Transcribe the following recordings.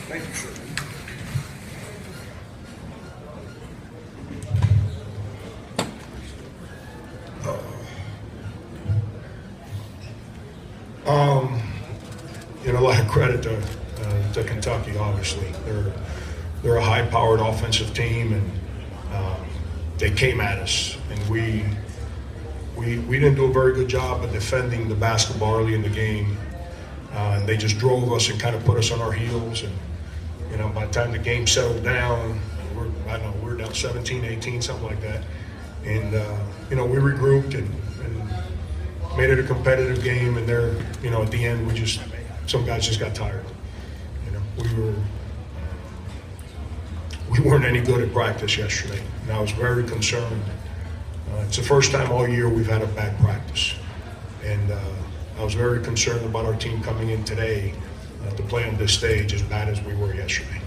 Thank you, sir. A lot of credit to Kentucky. Obviously, they're a high-powered offensive team, and they came at us, and we didn't do a very good job of defending the basketball early in the game. And they just drove us and kind of put us on our heels. And by the time the game settled down, we were down 17-18, something like that. And we regrouped and made it a competitive game. And there, at the end, some guys just got tired. We weren't any good at practice yesterday, and I was very concerned. It's the first time all year we've had a bad practice, and I was very concerned about our team coming in today to play on this stage as bad as we were yesterday.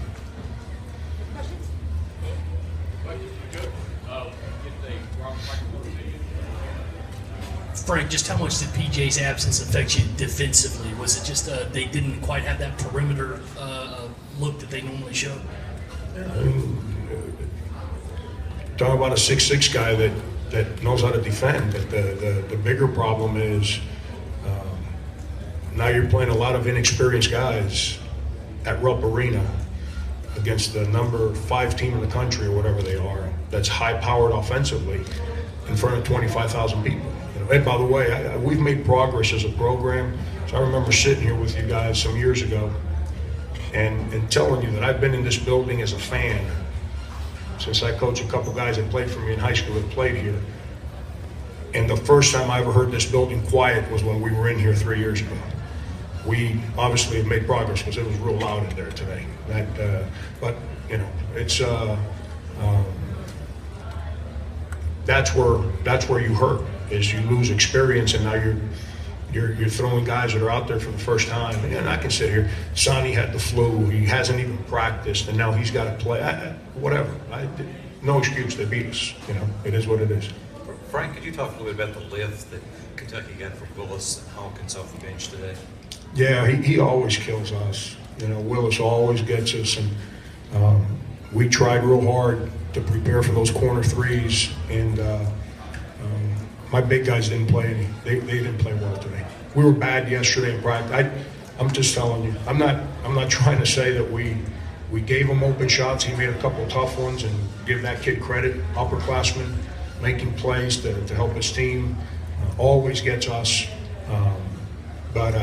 Frank, just how much did PJ's absence affect you defensively? Was it just they didn't quite have that perimeter look that they normally show? Talking about a 6'6" guy that knows how to defend, but the bigger problem is now you're playing a lot of inexperienced guys at Rupp Arena against the number 5 team in the country or whatever they are, that's high-powered offensively in front of 25,000 people. And by the way, we've made progress as a program. So I remember sitting here with you guys some years ago and telling you that I've been in this building as a fan since I coached a couple guys that played for me in high school that played here. And the first time I ever heard this building quiet was when we were in here 3 years ago. We obviously have made progress because it was real loud in there today. But it's that's where you hurt, is you lose experience, and now you're throwing guys that are out there for the first time. And I can sit here. Sonny had the flu. He hasn't even practiced, and now he's got to play. Whatever. No excuse. They beat us. It is what it is. Frank, could you talk a little bit about the lift that Kentucky got from Willis and Hawkins off the bench today? Yeah, he always kills us. Willis always gets us, and we tried real hard to prepare for those corner threes, and my big guys didn't play any. They didn't play well today. We were bad yesterday in practice. I'm just telling you. I'm not trying to say that we gave him open shots. He made a couple tough ones, and give that kid credit. Upperclassman, making plays to help his team, always gets us. But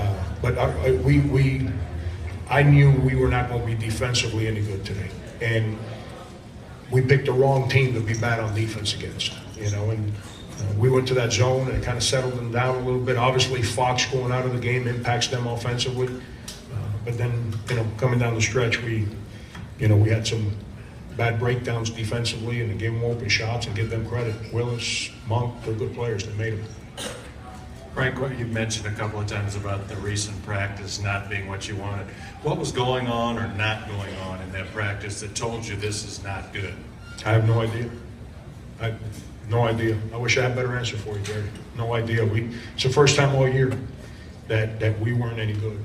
I knew we were not going to be defensively any good today, and we picked the wrong team to be bad on defense against. And we went to that zone and it kind of settled them down a little bit. Obviously, Fox going out of the game impacts them offensively, but then coming down the stretch, we had some bad breakdowns defensively, and gave them open shots, and give them credit. Willis, Monk, they're good players. They made them. Frank, what you've mentioned a couple of times about the recent practice not being what you wanted. What was going on or not going on in that practice that told you this is not good? I have no idea. No idea. I wish I had a better answer for you, Jerry. No idea. It's the first time all year that we weren't any good.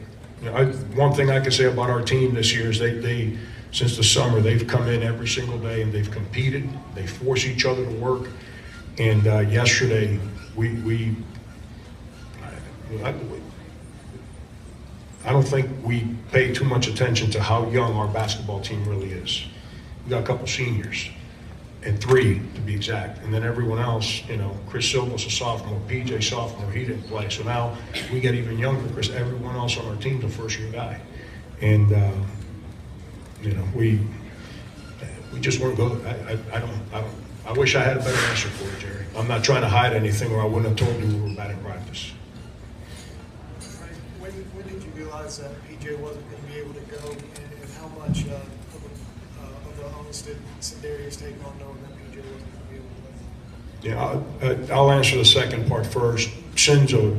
One thing I can say about our team this year is they since the summer, they've come in every single day and they've competed. They force each other to work. And yesterday, I don't think we pay too much attention to how young our basketball team really is. We got a couple seniors, and 3 to be exact, and then everyone else. Chris Silva's a sophomore, PJ sophomore, he didn't play, so now we get even younger because everyone else on our team's a first-year guy, and we just weren't good. I wish I had a better answer for you, Jerry. I'm not trying to hide anything, or I wouldn't have told you we were bad in practice. When did you realize that PJ wasn't going to be able to go, and how much of the onus did Sindarius take on knowing that PJ wasn't going to be able to play? Yeah, I'll answer the second part first. Sin's a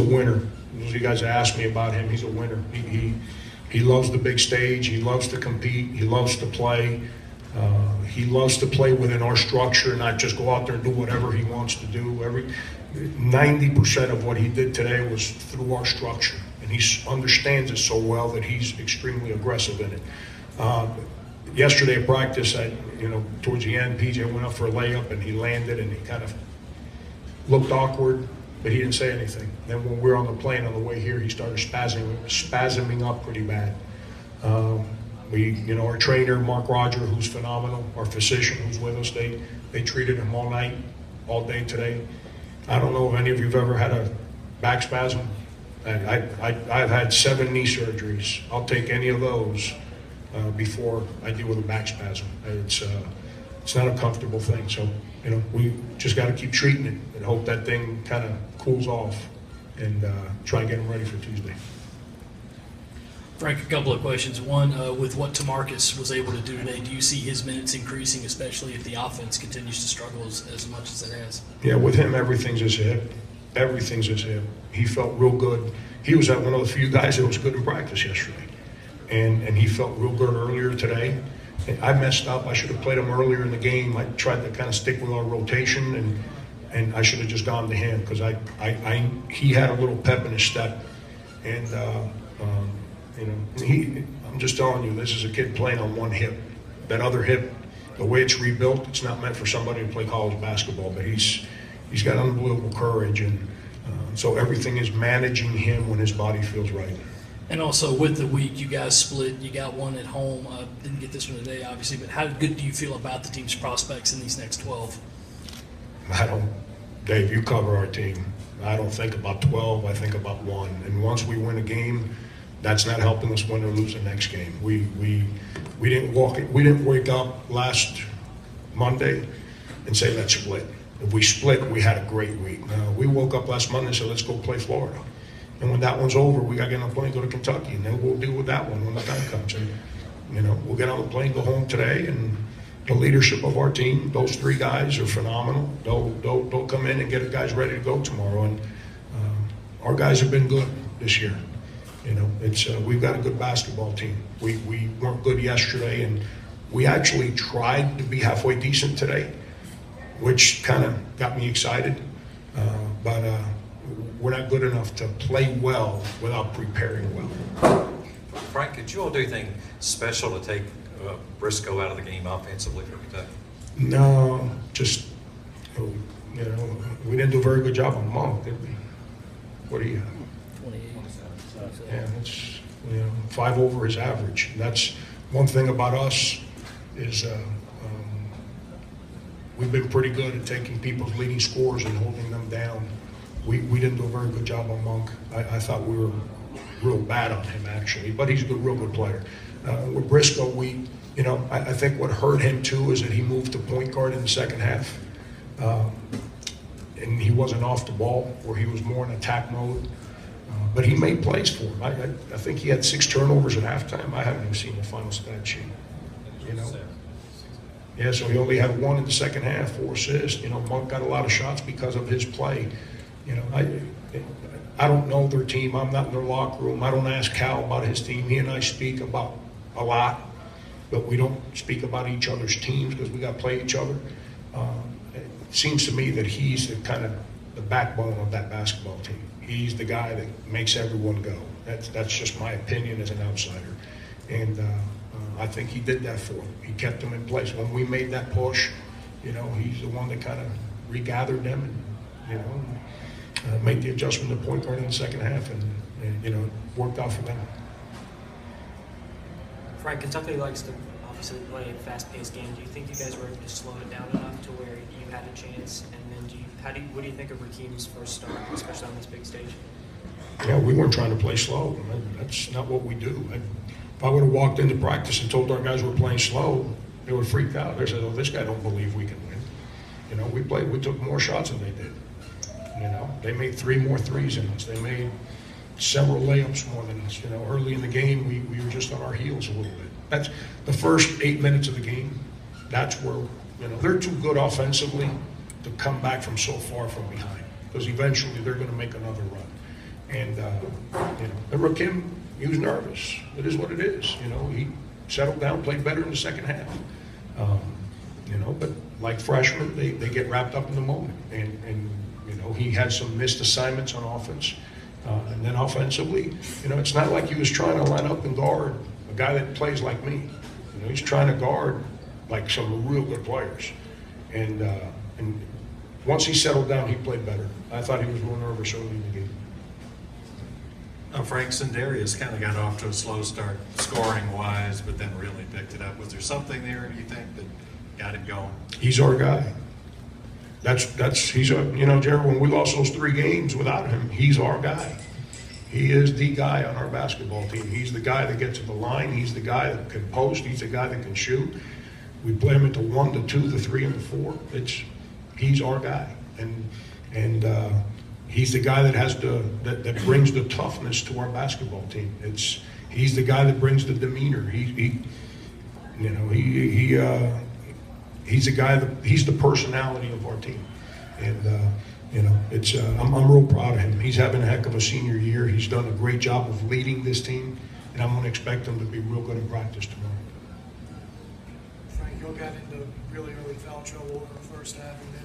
winner. As you guys asked me about him, he's a winner. He loves the big stage. He loves to compete. He loves to play. He loves to play within our structure, not just go out there and do whatever he wants to do. 90% of what he did today was through our structure, and he understands it so well that he's extremely aggressive in it. Yesterday at practice, towards the end, PJ went up for a layup and he landed and he kind of looked awkward, but he didn't say anything. Then when we were on the plane on the way here, he started spasming up pretty bad. Our trainer, Mark Roger, who's phenomenal, our physician who's with us, they treated him all night, all day today. I don't know if any of you have ever had a back spasm. I've had 7 knee surgeries. I'll take any of those before I deal with a back spasm. It's not a comfortable thing. So, we just got to keep treating it and hope that thing kind of cools off and try and get him ready for Tuesday. Frank, a couple of questions. One, with what TaMarcus was able to do today, do you see his minutes increasing, especially if the offense continues to struggle as much as it has? Yeah, with him, everything's his hip. Everything's his hip. He felt real good. He was one of the few guys that was good in practice yesterday. And he felt real good earlier today. I messed up. I should have played him earlier in the game. I tried to kind of stick with our rotation, and I should have just gone to him because he had a little pep in his step. And, I'm just telling you, this is a kid playing on one hip. That other hip, the way it's rebuilt, it's not meant for somebody to play college basketball, but he's got unbelievable courage, and so everything is managing him when his body feels right. And also with the week, you guys split. You got one at home. Didn't get this one today, obviously, but how good do you feel about the team's prospects in these next 12? Dave, you cover our team. I don't think about 12, I think about 1. And once we win a game, that's not helping us win or lose the next game. We didn't wake up last Monday and say, let's split. If we split, we had a great week. We woke up last Monday and said, let's go play Florida. And when that one's over, we got to get on the plane, go to Kentucky, and then we'll deal with that one when the time comes. And, we'll get on the plane, go home today, and the leadership of our team, those 3 guys are phenomenal. They'll come in and get guys ready to go tomorrow. And our guys have been good this year. We've got a good basketball team. We weren't good yesterday, and we actually tried to be halfway decent today, which kind of got me excited. But we're not good enough to play well without preparing well. Frank, did you all do anything special to take Briscoe out of the game offensively for Kentucky? No, just, we didn't do a very good job on Monk, did we? What do you have? 28. Yeah, it's 5 over his average. And that's one thing about us is we've been pretty good at taking people's leading scores and holding them down. We didn't do a very good job on Monk. I thought we were real bad on him actually, but he's a real good player. With Briscoe, I think what hurt him too is that he moved to point guard in the second half, and he wasn't off the ball, where he was more in attack mode. But he made plays for him. I think he had 6 turnovers at halftime. I haven't even seen the final stat sheet. Yeah, so he only had 1 in the second half, 4 assists. Monk got a lot of shots because of his play. I don't know their team. I'm not in their locker room. I don't ask Cal about his team. He and I speak about a lot, but we don't speak about each other's teams because we got to play each other. It seems to me that he's the backbone of that basketball team. He's the guy that makes everyone go. That's just my opinion as an outsider. And I think he did that for him. He kept them in place. When we made that push, he's the one that kind of regathered them and, made the adjustment to point guard in the second half and worked out for them. Frank, Kentucky likes to obviously play a fast-paced game. Do you think you guys were able to slow it down enough to where you had a chance? And then what do you think of Rakeem's first start, especially on this big stage? Yeah, we weren't trying to play slow. That's not what we do. If I would have walked into practice and told our guys we're playing slow, they would have freaked out. They said, "Oh, this guy don't believe we can win." We took more shots than they did. They made 3 more threes than us. They made several layups more than us. Early in the game, we were just on our heels a little bit. That's the first 8 minutes of the game. That's where, they're too good offensively to come back from so far from behind, because eventually they're going to make another run. And, Rakeem, he was nervous. It is what it is. He settled down, played better in the second half. But like freshmen, they get wrapped up in the moment. And he had some missed assignments on offense. And then offensively, it's not like he was trying to line up and guard a guy that plays like me. He's trying to guard like some real good players. And once he settled down, he played better. I thought he was real nervous early in the game. Frank Sindarius kind of got off to a slow start scoring-wise, but then really picked it up. Was there something there, do you think, that got him going? He's our guy. Jared, when we lost those 3 games without him, he's our guy. He is the guy on our basketball team. He's the guy that gets to the line. He's the guy that can post. He's the guy that can shoot. We play him at the 1, the 2, the 3, and the 4. He's our guy, and he's the guy that that brings the toughness to our basketball team. He's the guy that brings the demeanor. He's the guy he's the personality of our team, and I'm real proud of him. He's having a heck of a senior year. He's done a great job of leading this team, and I'm going to expect him to be real good in practice tomorrow. Frank, you got into really early foul trouble in the first half, and then